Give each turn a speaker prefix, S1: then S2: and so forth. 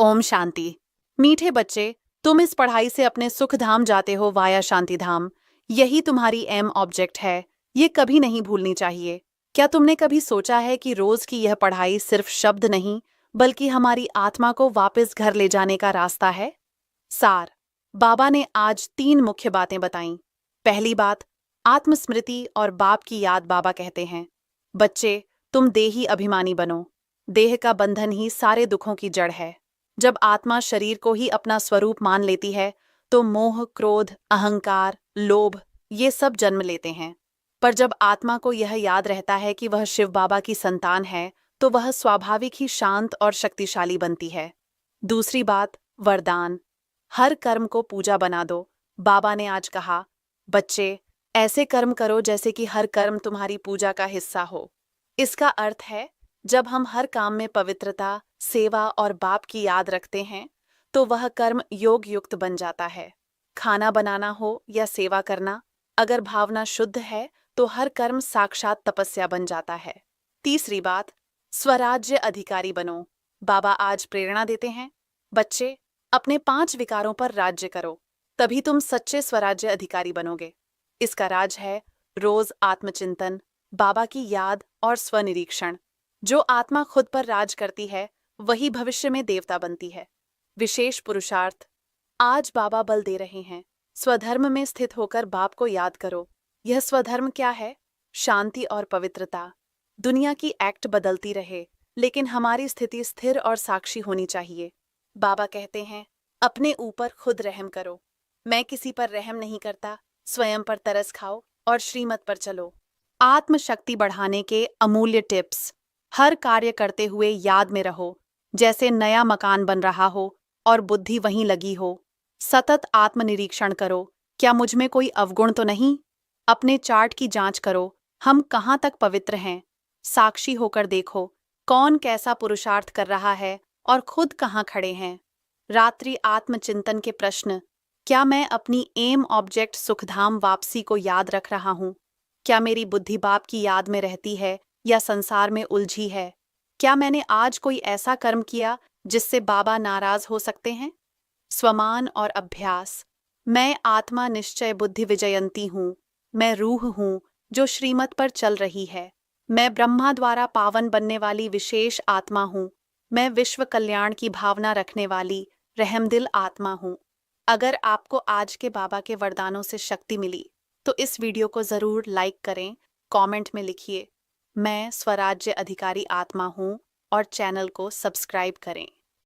S1: ओम शांति। मीठे बच्चे, तुम इस पढ़ाई से अपने सुख धाम जाते हो वाया शांति धाम। यही तुम्हारी एम ऑब्जेक्ट है। ये कभी नहीं भूलनी चाहिए। क्या तुमने कभी सोचा है कि रोज की यह पढ़ाई सिर्फ शब्द नहीं, बल्कि हमारी आत्मा को वापस घर ले जाने का रास्ता है? सार। बाबा ने आज 3 मुख्य बातें बताईं। पहली बात, आत्मस्मृति और बाप की याद। बाबा कहते हैं, बच्चे, तुम देही अभिमानी बनो। देह का बंधन ही सारे दुखों की जड़ है। जब आत्मा शरीर को ही अपना स्वरूप मान लेती है, तो मोह, क्रोध, अहंकार, लोभ ये सब जन्म लेते हैं। पर जब आत्मा को यह याद रहता है कि वह शिव बाबा की संतान है, तो वह स्वाभाविक ही शांत और शक्तिशाली बनती है। दूसरी बात, वरदान। हर कर्म को पूजा बना दो। बाबा ने आज कहा, बच्चे, ऐसे कर्म करो जैसे कि हर कर्म तुम्हारी पूजा का हिस्सा हो। इसका अर्थ है, जब हम हर काम में पवित्रता, सेवा और बाप की याद रखते हैं, तो वह कर्म योग युक्त बन जाता है। खाना बनाना हो या सेवा करना, अगर भावना शुद्ध है तो हर कर्म साक्षात तपस्या बन जाता है। तीसरी बात, स्वराज्य अधिकारी बनो। बाबा आज प्रेरणा देते हैं, बच्चे, अपने 5 विकारों पर राज्य करो, तभी तुम सच्चे स्वराज्य अधिकारी बनोगे। इसका राज है रोज आत्मचिंतन, बाबा की याद और स्वनिरीक्षण। जो आत्मा खुद पर राज करती है, वही भविष्य में देवता बनती है। विशेष पुरुषार्थ। आज बाबा बल दे रहे हैं, स्वधर्म में स्थित होकर बाप को याद करो। यह स्वधर्म क्या है? शांति और पवित्रता। दुनिया की एक्ट बदलती रहे, लेकिन हमारी स्थिति स्थिर और साक्षी होनी चाहिए। बाबा कहते हैं, अपने ऊपर खुद रहम करो। मैं किसी पर रहम नहीं करता। स्वयं पर तरस खाओ और श्रीमत पर चलो। आत्मशक्ति बढ़ाने के अमूल्य टिप्स। हर कार्य करते हुए याद में रहो, जैसे नया मकान बन रहा हो और बुद्धि वहीं लगी हो। सतत आत्मनिरीक्षण करो, क्या मुझ में कोई अवगुण तो नहीं? अपने चार्ट की जांच करो, हम कहाँ तक पवित्र हैं। साक्षी होकर देखो, कौन कैसा पुरुषार्थ कर रहा है और खुद कहाँ खड़े हैं। रात्रि आत्मचिंतन के प्रश्न। क्या मैं अपनी एम ऑब्जेक्ट सुखधाम वापसी को याद रख रहा हूँ? क्या मेरी बुद्धि बाप की याद में रहती है या संसार में उलझी है? क्या मैंने आज कोई ऐसा कर्म किया जिससे बाबा नाराज हो सकते हैं? स्वमान और अभ्यास। मैं आत्मा निश्चय बुद्धि विजयंती हूँ। मैं रूह हूँ जो श्रीमत पर चल रही है। मैं ब्रह्मा द्वारा पावन बनने वाली विशेष आत्मा हूँ। मैं विश्व कल्याण की भावना रखने वाली रहमदिल आत्मा हूँ। अगर आपको आज के बाबा के वरदानों से शक्ति मिली, तो इस वीडियो को ज़रूर लाइक करें, कमेंट में लिखिए, मैं स्वराज्य अधिकारी आत्मा हूँ, और चैनल को सब्सक्राइब करें।